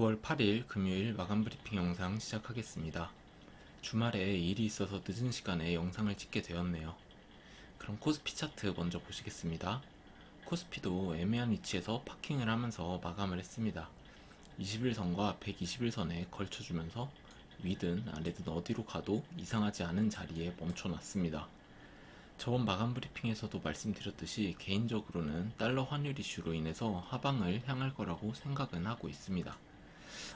9월 8일 금요일 마감 브리핑 영상 시작하겠습니다. 주말에 일이 있어서 늦은 시간에 영상을 찍게 되었네요. 그럼 코스피 차트 먼저 보시겠습니다. 코스피도 애매한 위치에서 파킹을 하면서 마감을 했습니다. 21선과 121선에 걸쳐주면서 위든 아래든 어디로 가도 이상하지 않은 자리에 멈춰놨습니다. 저번 마감 브리핑에서도 말씀드렸듯이 개인적으로는 달러 환율 이슈로 인해서 하방을 향할 거라고 생각은 하고 있습니다.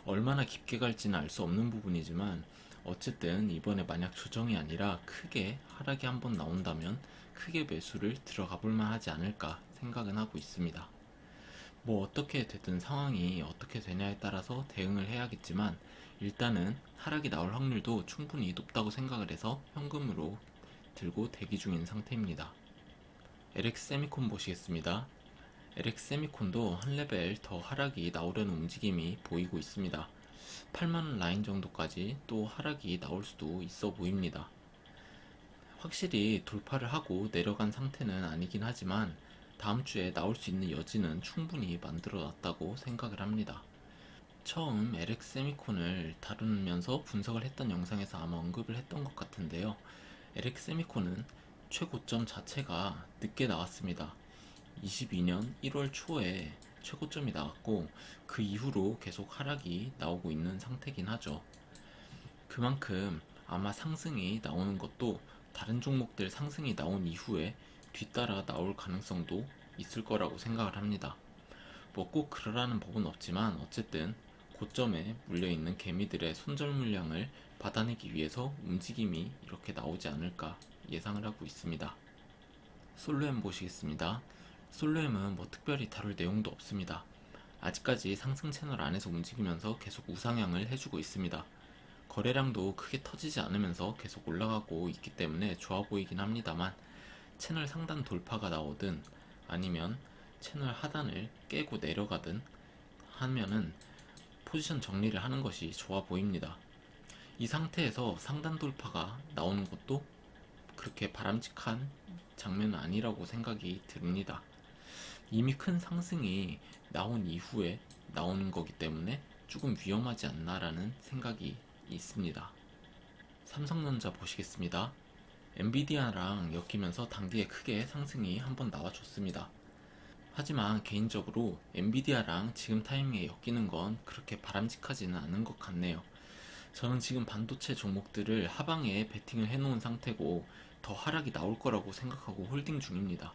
얼마나 깊게 갈지는 알 수 없는 부분이지만 어쨌든 이번에 만약 조정이 아니라 크게 하락이 한번 나온다면 크게 매수를 들어가 볼만 하지 않을까 생각은 하고 있습니다. 뭐 어떻게 됐든 상황이 어떻게 되냐에 따라서 대응을 해야겠지만 일단은 하락이 나올 확률도 충분히 높다고 생각을 해서 현금으로 들고 대기 중인 상태입니다. LX 세미콘 보시겠습니다. LX 세미콘도 한 레벨 더 하락이 나오려는 움직임이 보이고 있습니다. 8만원 라인 정도까지 또 하락이 나올 수도 있어 보입니다. 확실히 돌파를 하고 내려간 상태는 아니긴 하지만 다음 주에 나올 수 있는 여지는 충분히 만들어 놨다고 생각을 합니다. 처음 LX 세미콘을 다루면서 분석을 했던 영상에서 아마 언급을 했던 것 같은데요. LX 세미콘은 최고점 자체가 늦게 나왔습니다. 22년 1월 초에 최고점이 나왔고 그 이후로 계속 하락이 나오고 있는 상태긴 하죠. 그만큼 아마 상승이 나오는 것도 다른 종목들 상승이 나온 이후에 뒤따라 나올 가능성도 있을 거라고 생각을 합니다. 뭐 꼭 그러라는 법은 없지만 어쨌든 고점에 물려있는 개미들의 손절 물량을 받아내기 위해서 움직임이 이렇게 나오지 않을까 예상을 하고 있습니다. 솔로엠 보시겠습니다. 솔로엠은 뭐 특별히 다룰 내용도 없습니다. 아직까지 상승 채널 안에서 움직이면서 계속 우상향을 해주고 있습니다. 거래량도 크게 터지지 않으면서 계속 올라가고 있기 때문에 좋아 보이긴 합니다만 채널 상단 돌파가 나오든 아니면 채널 하단을 깨고 내려가든 하면은 포지션 정리를 하는 것이 좋아 보입니다. 이 상태에서 상단 돌파가 나오는 것도 그렇게 바람직한 장면은 아니라고 생각이 듭니다. 이미 큰 상승이 나온 이후에 나오는 거기 때문에 조금 위험하지 않나라는 생각이 있습니다. 삼성전자 보시겠습니다. 엔비디아랑 엮이면서 단기에 크게 상승이 한번 나와줬습니다. 하지만 개인적으로 엔비디아랑 지금 타이밍에 엮이는 건 그렇게 바람직하지는 않은 것 같네요. 저는 지금 반도체 종목들을 하방에 베팅을 해놓은 상태고 더 하락이 나올 거라고 생각하고 홀딩 중입니다.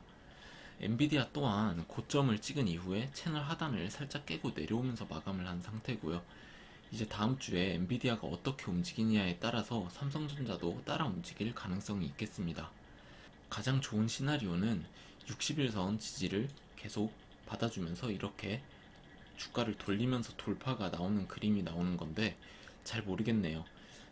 엔비디아 또한 고점을 찍은 이후에 채널 하단을 살짝 깨고 내려오면서 마감을 한 상태고요. 이제 다음 주에 엔비디아가 어떻게 움직이냐에 따라서 삼성전자도 따라 움직일 가능성이 있겠습니다. 가장 좋은 시나리오는 60일선 지지를 계속 받아주면서 이렇게 주가를 돌리면서 돌파가 나오는 그림이 나오는 건데 잘 모르겠네요.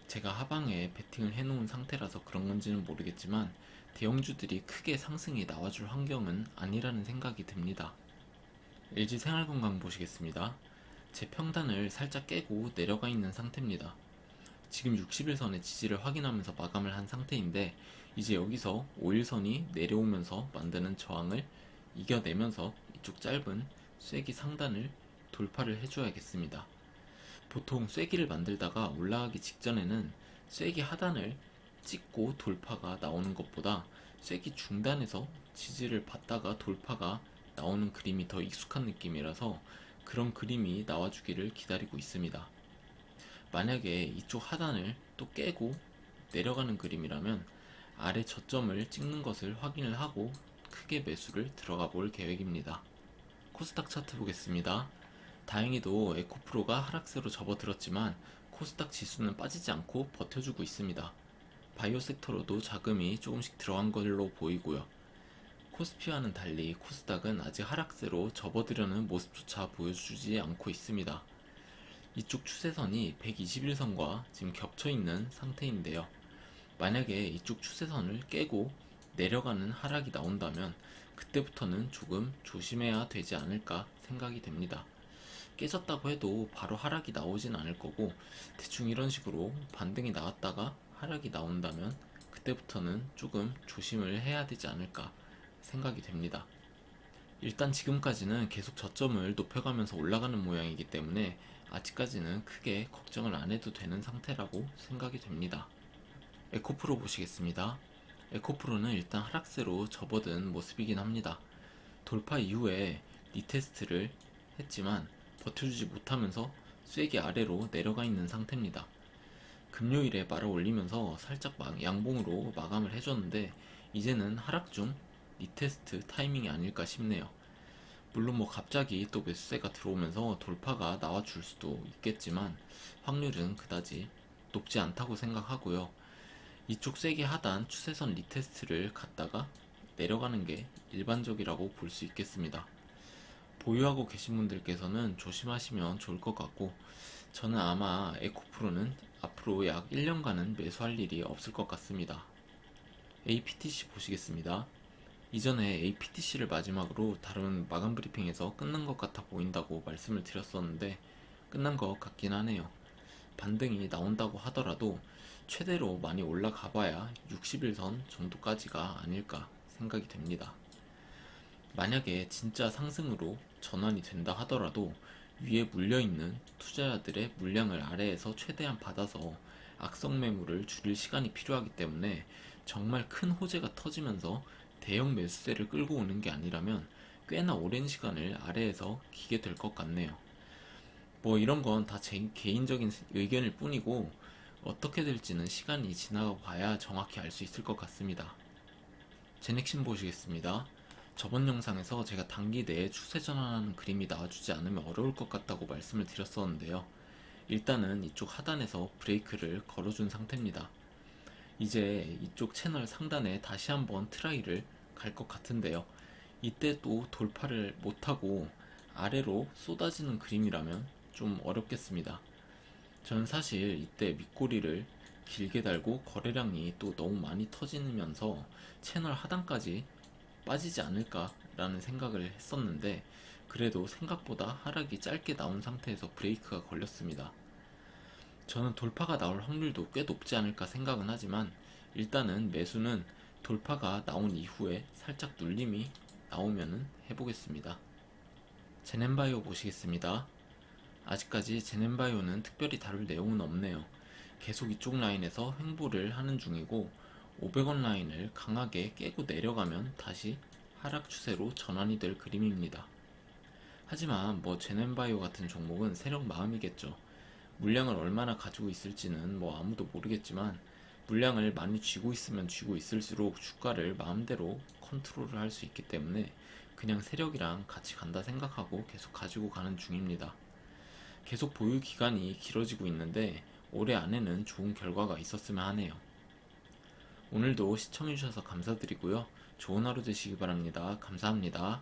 제가 하방에 베팅을 해놓은 상태라서 그런 건지는 모르겠지만 대형주들이 크게 상승이 나와줄 환경은 아니라는 생각이 듭니다. LG생활건강 보시겠습니다. 제 평단을 살짝 깨고 내려가 있는 상태입니다. 지금 60일선의 지지를 확인하면서 마감을 한 상태인데 이제 여기서 5일선이 내려오면서 만드는 저항을 이겨내면서 이쪽 짧은 쐐기 상단을 돌파를 해줘야겠습니다. 보통 쐐기를 만들다가 올라가기 직전에는 쐐기 하단을 찍고 돌파가 나오는 것보다 쐐기 중단에서 지지를 받다가 돌파가 나오는 그림이 더 익숙한 느낌이라서 그런 그림이 나와주기를 기다리고 있습니다. 만약에 이쪽 하단을 또 깨고 내려가는 그림이라면 아래 저점을 찍는 것을 확인을 하고 크게 매수를 들어가 볼 계획입니다. 코스닥 차트 보겠습니다. 다행히도 에코프로가 하락세로 접어들었지만 코스닥 지수는 빠지지 않고 버텨주고 있습니다. 바이오 섹터로도 자금이 조금씩 들어간 걸로 보이고요. 코스피와는 달리 코스닥은 아직 하락세로 접어들려는 모습조차 보여주지 않고 있습니다. 이쪽 추세선이 121선과 지금 겹쳐있는 상태인데요. 만약에 이쪽 추세선을 깨고 내려가는 하락이 나온다면 그때부터는 조금 조심해야 되지 않을까 생각이 됩니다. 깨졌다고 해도 바로 하락이 나오진 않을 거고 대충 이런 식으로 반등이 나왔다가 하락이 나온다면 그때부터는 조금 조심을 해야 되지 않을까 생각이 됩니다. 일단 지금까지는 계속 저점을 높여가면서 올라가는 모양이기 때문에 아직까지는 크게 걱정을 안 해도 되는 상태라고 생각이 됩니다. 에코프로 보시겠습니다. 에코프로는 일단 하락세로 접어든 모습이긴 합니다. 돌파 이후에 리테스트를 했지만 버텨주지 못하면서 쐐기 아래로 내려가 있는 상태입니다. 금요일에 말아 올리면서 살짝 양봉으로 마감을 해줬는데 이제는 하락 중 리테스트 타이밍이 아닐까 싶네요. 물론 뭐 갑자기 또 매수세가 들어오면서 돌파가 나와줄 수도 있겠지만 확률은 그다지 높지 않다고 생각하고요. 이쪽 세게 하단 추세선 리테스트를 갔다가 내려가는 게 일반적이라고 볼 수 있겠습니다. 보유하고 계신 분들께서는 조심하시면 좋을 것 같고 저는 아마 에코프로는 앞으로 약 1년간은 매수할 일이 없을 것 같습니다. APTC 보시겠습니다. 이전에 APTC를 마지막으로 다룬 마감 브리핑에서 끝난 것 같아 보인다고 말씀을 드렸었는데 끝난 것 같긴 하네요. 반등이 나온다고 하더라도 최대로 많이 올라가 봐야 60일선 정도까지가 아닐까 생각이 됩니다. 만약에 진짜 상승으로 전환이 된다 하더라도 위에 물려있는 투자자들의 물량을 아래에서 최대한 받아서 악성 매물을 줄일 시간이 필요하기 때문에 정말 큰 호재가 터지면서 대형 매수세를 끌고 오는 게 아니라면 꽤나 오랜 시간을 아래에서 기게 될 것 같네요. 뭐 이런 건 다 제 개인적인 의견일 뿐이고 어떻게 될지는 시간이 지나가 봐야 정확히 알 수 있을 것 같습니다. 제넥신 보시겠습니다. 저번 영상에서 제가 단기 내에 추세 전환하는 그림이 나와주지 않으면 어려울 것 같다고 말씀을 드렸었는데요. 일단은 이쪽 하단에서 브레이크를 걸어준 상태입니다. 이제 이쪽 채널 상단에 다시 한번 트라이를 갈 것 같은데요. 이때 또 돌파를 못하고 아래로 쏟아지는 그림이라면 좀 어렵겠습니다. 저는 사실 이때 밑꼬리를 길게 달고 거래량이 또 너무 많이 터지면서 채널 하단까지 빠지지 않을까라는 생각을 했었는데 그래도 생각보다 하락이 짧게 나온 상태에서 브레이크가 걸렸습니다. 저는 돌파가 나올 확률도 꽤 높지 않을까 생각은 하지만 일단은 매수는 돌파가 나온 이후에 살짝 눌림이 나오면은 해보겠습니다. 제넨바이오 보시겠습니다. 아직까지 제넨바이오는 특별히 다룰 내용은 없네요. 계속 이쪽 라인에서 횡보를 하는 중이고 500원 라인을 강하게 깨고 내려가면 다시 하락 추세로 전환이 될 그림입니다. 하지만 뭐 제넨바이오 같은 종목은 세력 마음이겠죠. 물량을 얼마나 가지고 있을지는 뭐 아무도 모르겠지만 물량을 많이 쥐고 있으면 쥐고 있을수록 주가를 마음대로 컨트롤을 할 수 있기 때문에 그냥 세력이랑 같이 간다 생각하고 계속 가지고 가는 중입니다. 계속 보유 기간이 길어지고 있는데 올해 안에는 좋은 결과가 있었으면 하네요. 오늘도 시청해주셔서 감사드리고요. 좋은 하루 되시기 바랍니다. 감사합니다.